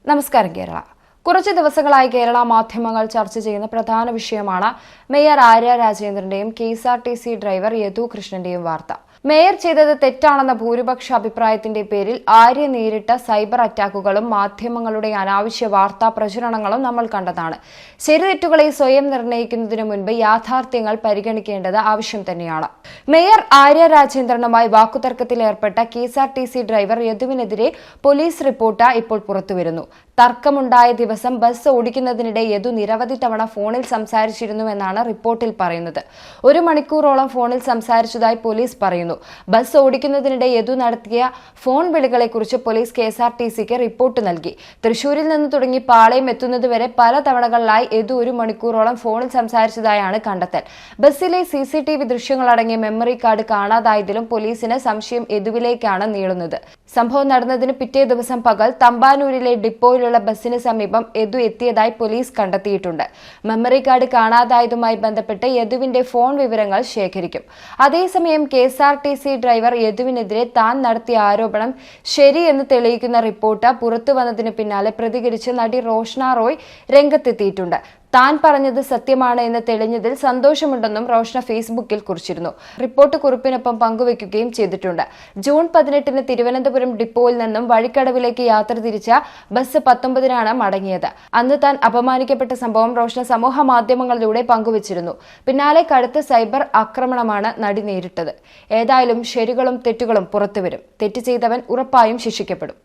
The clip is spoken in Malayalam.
നമസ്കാരം കേരള. കുറച്ച് ദിവസങ്ങളായി കേരള മാധ്യമങ്ങൾ ചർച്ച ചെയ്യുന്ന പ്രധാന വിഷയമാണ് മേയർ ആര്യ രാജേന്ദ്രന്റെയും KSRTC ഡ്രൈവർ യദു കൃഷ്ണന്റെയും വാർത്ത. മേയർ ചെയ്തത് തെറ്റാണെന്ന ഭൂരിപക്ഷ അഭിപ്രായത്തിന്റെ പേരിൽ ആര്യ നേരിട്ട സൈബർ അറ്റാക്കുകളും മാധ്യമങ്ങളുടെ അനാവശ്യ വാർത്താ പ്രചരണങ്ങളും നമ്മൾ കണ്ടതാണ്. ശരിതെറ്റുകളെ സ്വയം നിർണ്ണയിക്കുന്നതിനു മുൻപ് യാഥാർത്ഥ്യങ്ങൾ പരിഗണിക്കേണ്ടത് ആവശ്യം തന്നെയാണ്. മേയർ ആര്യ രാജേന്ദ്രനുമായി വാക്കുതർക്കത്തിലേർപ്പെട്ട KSRTC ഡ്രൈവർ യദുവിനെതിരെ പോലീസ് റിപ്പോർട്ട് ഇപ്പോൾ പുറത്തുവരുന്നു. തർക്കമുണ്ടായ ദിവസം ബസ് ഓടിക്കുന്നതിനിടെ യദു നിരവധി തവണ ഫോണിൽ സംസാരിച്ചിരുന്നുവെന്നാണ് റിപ്പോർട്ടിൽ പറയുന്നത്. 1 മണിക്കൂറോളം ഫോണിൽ സംസാരിച്ചതായി പോലീസ് പറയുന്നു. ബസ് ഓടിക്കുന്നതിനിടെ യദു നടത്തിയ ഫോൺ വിളികളെക്കുറിച്ച് പോലീസ് KSRTCക്ക് റിപ്പോർട്ട് നൽകി. തൃശൂരിൽ നിന്ന് തുടങ്ങി പാളയം എത്തുന്നതുവരെ പല തവണകളിലായി യദു 1 മണിക്കൂറോളം ഫോണിൽ സംസാരിച്ചതായാണ് കണ്ടെത്തൽ. ബസ്സിലെ CCTV ദൃശ്യങ്ങളടങ്ങിയ മെമ്മറി കാർഡ് കാണാതായതിലും പോലീസിന് സംശയം യദുവിലേക്കാണ് നീളുന്നത്. സംഭവം നടന്നതിന് പിറ്റേ ദിവസം പകൽ തമ്പാനൂരിലെ ഡിപ്പോയിലുള്ള ബസ്സിന് സമീപം യദു എത്തിയതായി പോലീസ് കണ്ടെത്തിയിട്ടുണ്ട്. മെമ്മറി കാർഡ് കാണാതായതുമായി ബന്ധപ്പെട്ട് യദുവിന്റെ ഫോൺ വിവരങ്ങൾ ശേഖരിക്കും. അതേസമയം KSRTC ഡ്രൈവർ യദുവിനെതിരെ താൻ നടത്തിയ ആരോപണം ശരിയെന്ന് തെളിയിക്കുന്ന റിപ്പോർട്ട് പുറത്തുവന്നതിന് പിന്നാലെ പ്രതികരിച്ച് നടി റോഷ്ന റോയ് രംഗത്തെത്തിയിട്ടുണ്ട്. താൻ പറഞ്ഞത് സത്യമാണ് എന്ന് തെളിഞ്ഞതിൽ സന്തോഷമുണ്ടെന്നും റോഷ്ന ഫേസ്ബുക്കിൽ കുറിച്ചിരുന്നു. റിപ്പോർട്ട് കുറിപ്പിനൊപ്പം പങ്കുവയ്ക്കുകയും ചെയ്തിട്ടുണ്ട്. ജൂൺ 18-ന് തിരുവനന്തപുരം ഡിപ്പോയിൽ നിന്നും വഴിക്കടവിലേക്ക് യാത്ര തിരിച്ച ബസ് 19-നാണ് മടങ്ങിയത്. അന്ന് താൻ അപമാനിക്കപ്പെട്ട സംഭവം റോഷ്ന സമൂഹ മാധ്യമങ്ങളിലൂടെ പങ്കുവച്ചിരുന്നു. പിന്നാലെ കടുത്ത സൈബർ ആക്രമണമാണ് നടി നേരിട്ടത്. ഏതായാലും ശരികളും തെറ്റുകളും പുറത്തുവരും. തെറ്റ് ചെയ്തവൻ ഉറപ്പായും ശിക്ഷിക്കപ്പെടും.